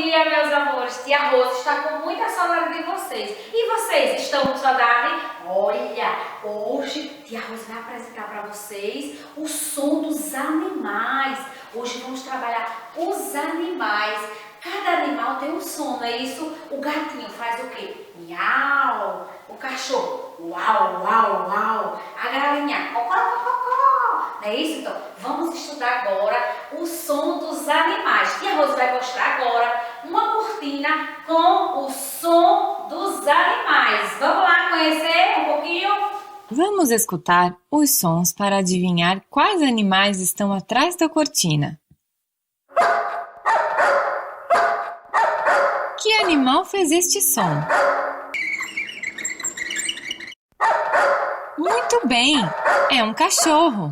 dia, meus amores. Tia Rose está com muita saudade de vocês. E vocês, estão com saudade? Olha, hoje Tia Rose vai apresentar para vocês o som dos animais. Hoje vamos trabalhar os animais. Cada animal tem um som, não é isso? O gatinho faz o quê? Miau. O cachorro, uau, uau, uau. A galinha, cocó, cocó. Não é isso? Então, vamos estudar agora o som dos animais. Tia Rose vai mostrar agora uma cortina com o som dos animais. Vamos lá conhecer um pouquinho? Vamos escutar os sons para adivinhar quais animais estão atrás da cortina. Que animal fez este som? Muito bem, é um cachorro.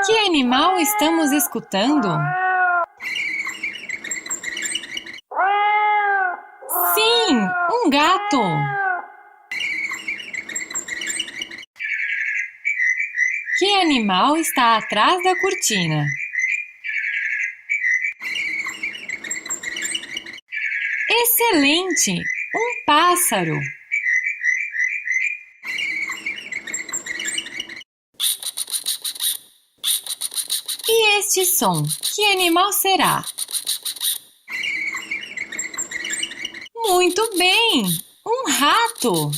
Que animal estamos escutando? Sim, um gato. Que animal está atrás da cortina? Excelente! Um pássaro! E este som? Que animal será? Muito bem! Um rato!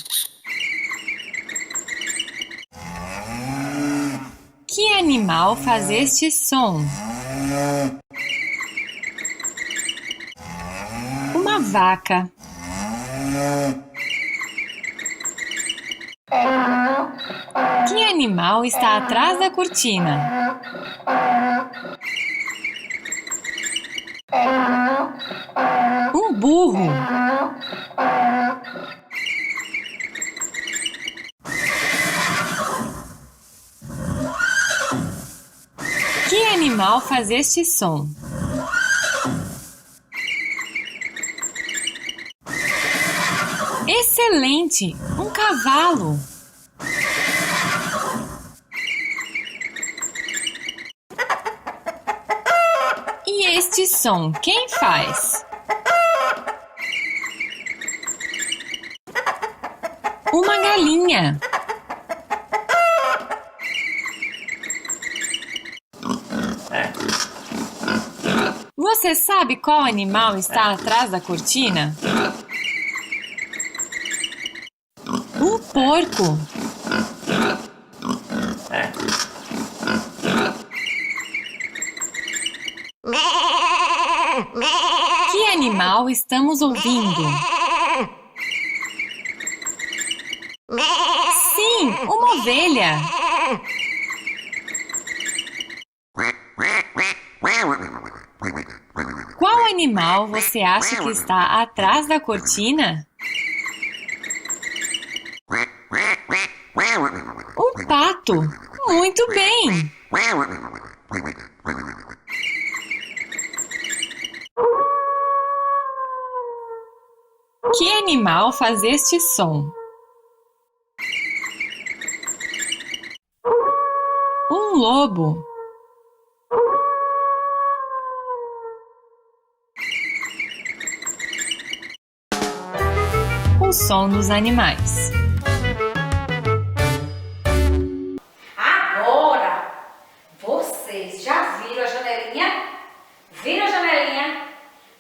Que animal faz este som? Uma vaca. Que animal está atrás da cortina? Um burro. Que animal faz este som? Excelente! Um cavalo! E este som, quem faz? Uma galinha! Você sabe qual animal está atrás da cortina? O porco. Que animal estamos ouvindo? Sim, uma ovelha. Qual animal você acha que está atrás da cortina? Um pato! Muito bem! Que animal faz este som? Um lobo! O som dos animais. Vocês já viram a janelinha? Viram a janelinha?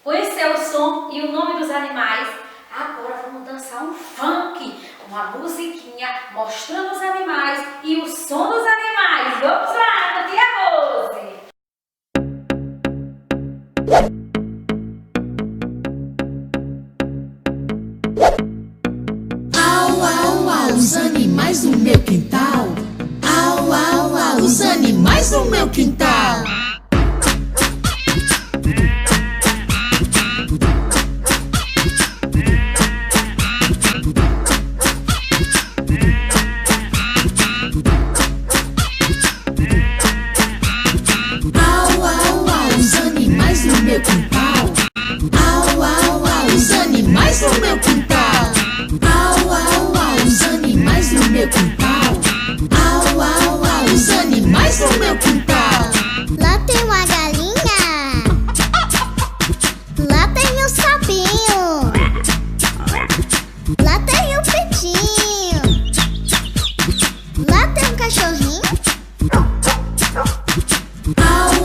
Conheceu o som e o nome dos animais? Agora vamos dançar um funk, uma musiquinha mostrando os animais e o som dos animais. Vamos lá, com a Tia Rose! Au, au, au, os animais no meu quintal. Au, au, au, os animais no meu quintal. Au, au, au, os animais no meu quintal. Au, au, au, os animais no meu quintal. Au, au, au, os animais no meu quintal. Au, au, au, os animais no meu quintal. Au,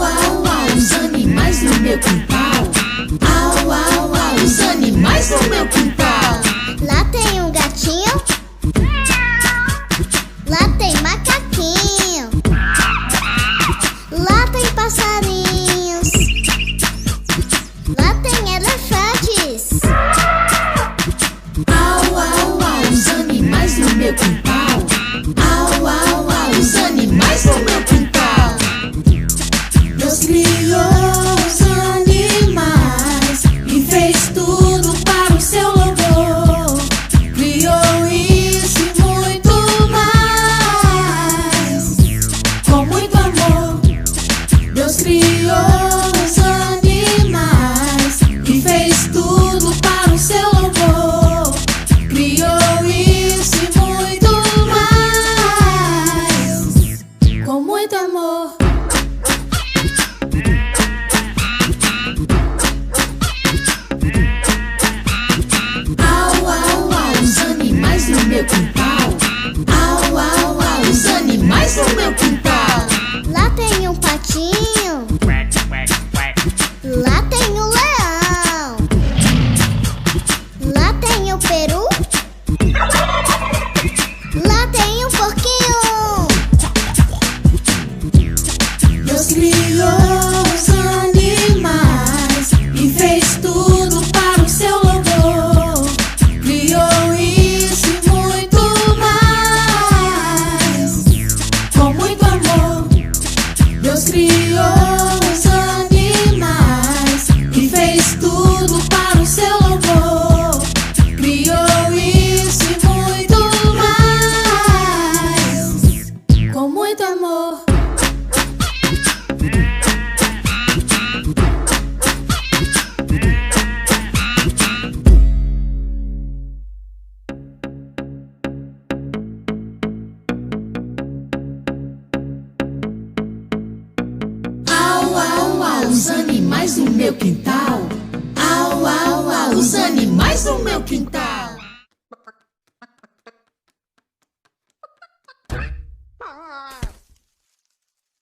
au, au, os animais no meu quintal. Au, au, au, os animais no meu quintal. Lá tem um gatinho, lá tem macaquinho, lá tem passarinhos, lá tem elefantes. Au, au, au, os animais no meu quintal. Au, au, au, os animais no meu quintal. Deus criou os animais e fez tudo para o seu louvor. Criou isso e muito mais, com muito amor. Deus criou os animais e fez tudo para o seu louvor. Criou isso e muito mais, com muito amor. Au, au, au, os animais no meu quintal. Au, au, au, os animais no meu quintal. Lá tem um patinho, lá tem o leão, lá tem o peru, lá tem o porquinho. Deus criou os animais e fez tudo para o seu louvor. Criou isso e muito mais, com muito amor. Deus criou os animais e fez tudo para o seu louvor. Criou isso e muito mais, com muito amor. Au, au, au, os animais no meu quintal. Au, au, au, os animais no meu quintal.